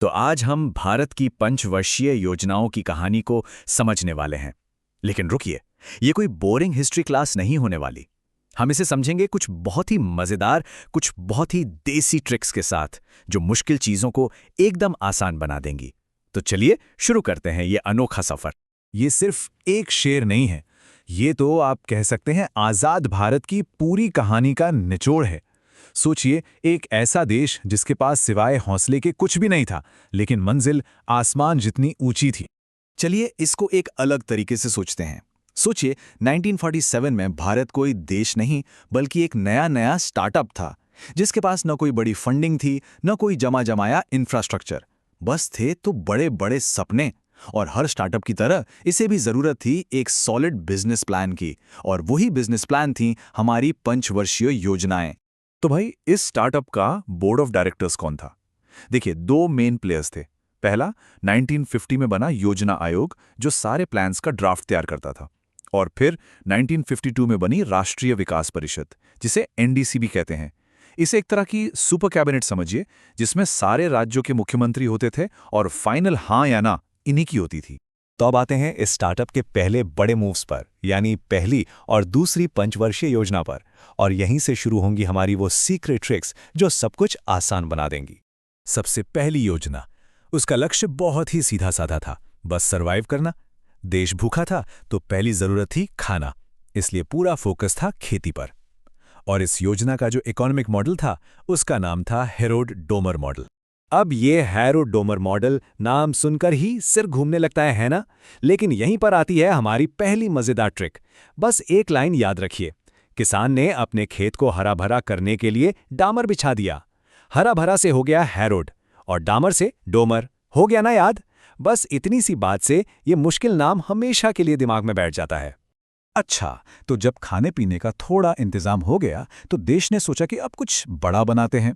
तो आज हम भारत की पंचवर्षीय योजनाओं की कहानी को समझने वाले हैं। लेकिन रुकिए, ये कोई बोरिंग हिस्ट्री क्लास नहीं होने वाली। हम इसे समझेंगे कुछ बहुत ही मजेदार, कुछ बहुत ही देसी ट्रिक्स के साथ, जो मुश्किल चीजों को एकदम आसान बना देंगी। तो चलिए शुरू करते हैं ये अनोखा सफर। ये सिर्फ एक शेर नहीं है, ये तो आप कह सकते हैं आजाद भारत की पूरी कहानी का निचोड़ है। सोचिए, एक ऐसा देश जिसके पास सिवाय हौसले के कुछ भी नहीं था, लेकिन मंजिल आसमान जितनी ऊंची थी। चलिए इसको एक अलग तरीके से सोचते हैं। सोचिए 1947 में भारत कोई देश नहीं बल्कि एक नया स्टार्टअप था, जिसके पास न कोई बड़ी फंडिंग थी, न कोई जमा जमाया इंफ्रास्ट्रक्चर। बस थे तो बड़े बड़े सपने। और हर स्टार्टअप की तरह इसे भी जरूरत थी एक सॉलिड बिजनेस प्लान की, और वही बिजनेस प्लान थी हमारी पंचवर्षीय योजनाएं। तो भाई, इस स्टार्टअप का बोर्ड ऑफ डायरेक्टर्स कौन था? देखिए, दो मेन प्लेयर्स थे। पहला 1950 में बना योजना आयोग, जो सारे प्लान्स का ड्राफ्ट तैयार करता था। और फिर 1952 में बनी राष्ट्रीय विकास परिषद, जिसे एनडीसी भी कहते हैं। इसे एक तरह की सुपर कैबिनेट समझिए, जिसमें सारे राज्यों के मुख्यमंत्री होते थे और फाइनल हाँ या ना इन्हीं की होती थी। तो अब आते हैं इस स्टार्टअप के पहले बड़े मूव्स पर, यानी पहली और दूसरी पंचवर्षीय योजना पर। और यहीं से शुरू होंगी हमारी वो सीक्रेट ट्रिक्स जो सब कुछ आसान बना देंगी। सबसे पहली योजना, उसका लक्ष्य बहुत ही सीधा साधा था, बस सरवाइव करना। देश भूखा था तो पहली जरूरत थी खाना, इसलिए पूरा फोकस था खेती पर। और इस योजना का जो इकोनॉमिक मॉडल था, उसका नाम था हेरोड डोमर मॉडल। अब ये हेरोड डोमर मॉडल नाम सुनकर ही सिर घूमने लगता है ना? लेकिन यहीं पर आती है हमारी पहली मजेदार ट्रिक। बस एक लाइन याद रखिए, किसान ने अपने खेत को हरा भरा करने के लिए डामर बिछा दिया। हरा भरा से हो गया हेरोड, और डामर से डोमर। हो गया ना याद? बस इतनी सी बात से ये मुश्किल नाम हमेशा के लिए दिमाग में बैठ जाता है। अच्छा, तो जब खाने पीने का थोड़ा इंतजाम हो गया, तो देश ने सोचा कि अब कुछ बड़ा बनाते हैं।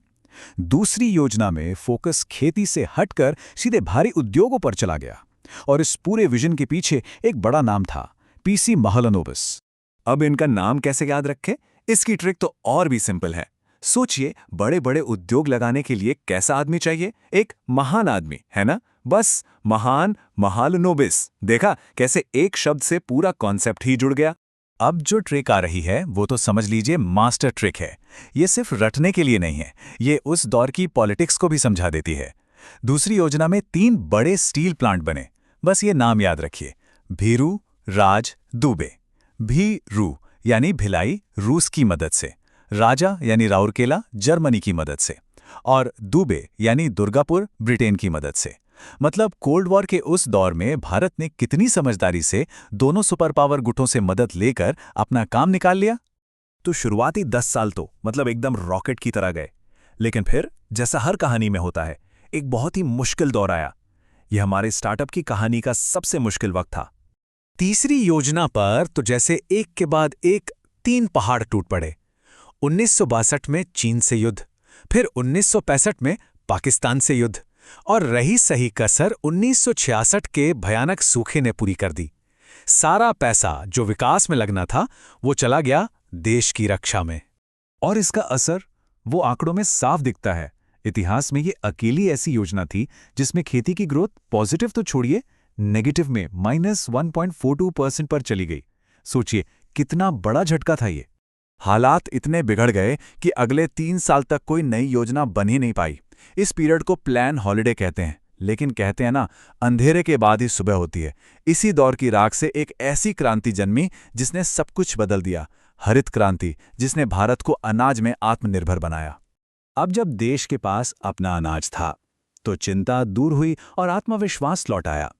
दूसरी योजना में फोकस खेती से हटकर सीधे भारी उद्योगों पर चला गया। और इस पूरे विजन के पीछे एक बड़ा नाम था, पीसी महालनोबिस। अब इनका नाम कैसे याद रखें? इसकी ट्रिक तो और भी सिंपल है। सोचिए, बड़े बड़े उद्योग लगाने के लिए कैसा आदमी चाहिए? एक महान आदमी, है ना? बस महान महालनोबिस। देखा कैसे एक शब्द से पूरा कॉन्सेप्ट ही जुड़ गया। अब जो ट्रिक आ रही है वो तो समझ लीजिए मास्टर ट्रिक है। ये सिर्फ रटने के लिए नहीं है, ये उस दौर की पॉलिटिक्स को भी समझा देती है। दूसरी योजना में 3 बड़े स्टील प्लांट बने। बस ये नाम याद रखिए, भीरू, राज, दुबे। भी-रू यानी भिलाई, रूस की मदद से। राजा यानी राउरकेला, जर्मनी की मदद से। और दुबे यानी दुर्गापुर, ब्रिटेन की मदद से। मतलब कोल्ड वॉर के उस दौर में भारत ने कितनी समझदारी से दोनों सुपर पावर गुटों से मदद लेकर अपना काम निकाल लिया। तो शुरुआती 10 साल तो मतलब एकदम रॉकेट की तरह गए। लेकिन फिर, जैसा हर कहानी में होता है, एक बहुत ही मुश्किल दौर आया। यह हमारे स्टार्टअप की कहानी का सबसे मुश्किल वक्त था। तीसरी योजना पर तो जैसे एक के बाद एक 3 पहाड़ टूट पड़े। 1962 में चीन से युद्ध, फिर 1965 में पाकिस्तान से युद्ध, और रही सही कसर 1966 के भयानक सूखे ने पूरी कर दी। सारा पैसा जो विकास में लगना था, वो चला गया देश की रक्षा में। और इसका असर वो आंकड़ों में साफ दिखता है। इतिहास में ये अकेली ऐसी योजना थी जिसमें खेती की ग्रोथ पॉजिटिव तो छोड़िए, नेगेटिव में -1.42% पर चली गई। सोचिए कितना बड़ा झटका था ये। हालात इतने बिगड़ गए कि अगले 3 साल तक कोई नई योजना बन ही नहीं पाई। इस पीरियड को प्लान हॉलिडे कहते हैं। लेकिन कहते हैं ना, अंधेरे के बाद ही सुबह होती है। इसी दौर की राख से एक ऐसी क्रांति जन्मी जिसने सब कुछ बदल दिया। हरित क्रांति, जिसने भारत को अनाज में आत्मनिर्भर बनाया। अब जब देश के पास अपना अनाज था, तो चिंता दूर हुई और आत्मविश्वास लौट आया।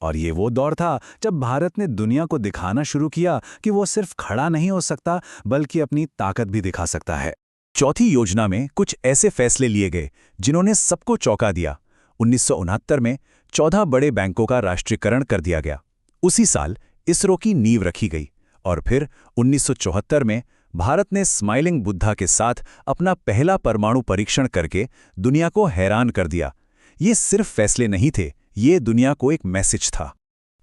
और ये वो दौर था जब भारत ने दुनिया को दिखाना शुरू किया कि वो सिर्फ खड़ा नहीं हो सकता, बल्कि अपनी ताकत भी दिखा सकता है। चौथी योजना में कुछ ऐसे फैसले लिए गए जिन्होंने सबको चौंका दिया। 1969 में 14 बड़े बैंकों का राष्ट्रीयकरण कर दिया गया। उसी साल इसरो की नींव रखी गई। और फिर 1974 में भारत ने स्माइलिंग बुद्धा के साथ अपना पहला परमाणु परीक्षण करके दुनिया को हैरान कर दिया। ये सिर्फ फैसले नहीं थे, ये दुनिया को एक मैसेज था।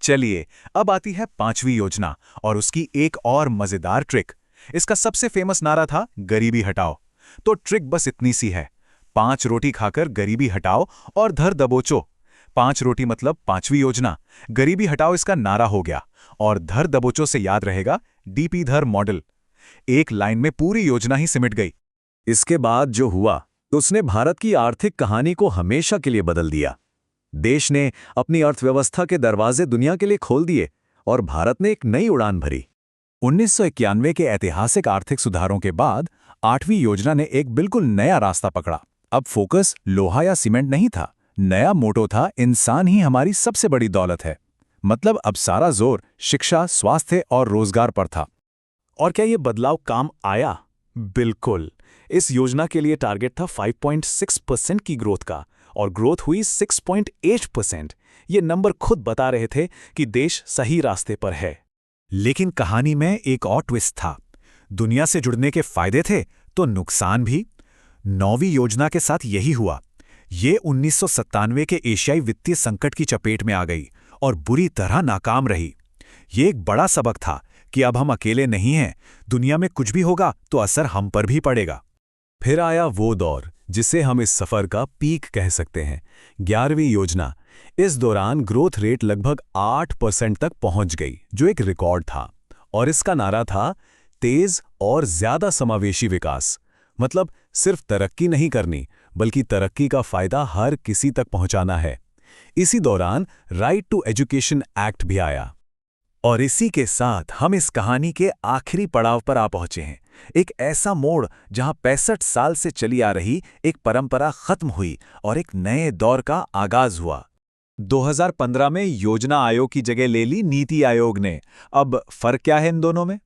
चलिए, अब आती है 5वीं योजना और उसकी एक और मजेदार ट्रिक। इसका सबसे फेमस नारा था, गरीबी हटाओ। तो ट्रिक बस इतनी सी है, 5 रोटी खाकर गरीबी हटाओ और धर दबोचो। 5 रोटी मतलब 5वीं योजना। गरीबी हटाओ इसका नारा हो गया, और धर दबोचो से याद रहेगा डीपी धर मॉडल। एक लाइन में पूरी योजना ही सिमट गई। इसके बाद जो हुआ उसने भारत की आर्थिक कहानी को हमेशा के लिए बदल दिया। देश ने अपनी अर्थव्यवस्था के दरवाजे दुनिया के लिए खोल दिए और भारत ने एक नई उड़ान भरी। 1991 के ऐतिहासिक आर्थिक सुधारों के बाद 8वीं योजना ने एक बिल्कुल नया रास्ता पकड़ा। अब फोकस लोहा या सीमेंट नहीं था, नया मोटो था इंसान ही हमारी सबसे बड़ी दौलत है। मतलब अब सारा जोर शिक्षा, स्वास्थ्य और रोजगार पर था। और क्या ये बदलाव काम आया? बिल्कुल। इस योजना के लिए टारगेट था 5.6% की ग्रोथ का, और ग्रोथ हुई 6.8%। ये नंबर खुद बता रहे थे कि देश सही रास्ते पर है। लेकिन कहानी में एक और ट्विस्ट था। दुनिया से जुड़ने के फायदे थे तो नुकसान भी। 9वीं योजना के साथ यही हुआ। ये 1997 के एशियाई वित्तीय संकट की चपेट में आ गई और बुरी तरह नाकाम रही। ये एक बड़ा सबक था कि अब हम अकेले नहीं हैं, दुनिया में कुछ भी होगा तो असर हम पर भी पड़ेगा। फिर आया वो दौर जिसे हम इस सफर का पीक कह सकते हैं, 11वीं योजना। इस दौरान ग्रोथ रेट लगभग 8% तक पहुंच गई, जो एक रिकॉर्ड था। और इसका नारा था तेज और ज्यादा समावेशी विकास। मतलब सिर्फ तरक्की नहीं करनी, बल्कि तरक्की का फायदा हर किसी तक पहुंचाना है। इसी दौरान राइट टू एजुकेशन एक्ट भी आया। और इसी के साथ हम इस कहानी के आखिरी पड़ाव पर आ पहुंचे हैं। एक ऐसा मोड़ जहां 65 साल से चली आ रही एक परंपरा खत्म हुई और एक नए दौर का आगाज हुआ। 2015 में योजना आयोग की जगह ले ली नीति आयोग ने। अब फर्क क्या है इन दोनों में?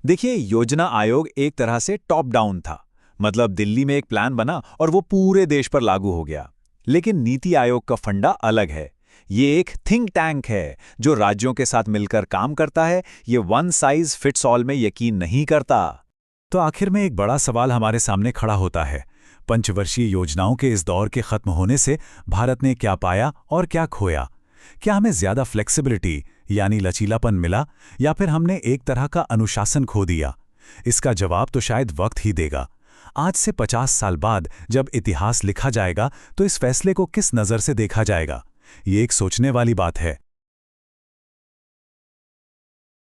देखिए, योजना आयोग एक तरह से टॉप डाउन था। मतलब दिल्ली में एक प्लान बना और वो पूरे देश पर लागू हो गया। लेकिन नीति आयोग का फंडा अलग है। ये एक थिंक टैंक है जो राज्यों के साथ मिलकर काम करता है। ये वन साइज फिट्स ऑल में यकीन नहीं करता। तो आखिर में एक बड़ा सवाल हमारे सामने खड़ा होता है। पंचवर्षीय योजनाओं के इस दौर के खत्म होने से भारत ने क्या पाया और क्या खोया? क्या हमें ज्यादा फ्लेक्सिबिलिटी यानी लचीलापन मिला, या फिर हमने एक तरह का अनुशासन खो दिया? इसका जवाब तो शायद वक्त ही देगा। आज से 50 साल बाद जब इतिहास लिखा जाएगा तो इस फैसले को किस नज़र से देखा जाएगा? ये एक सोचने वाली बात है।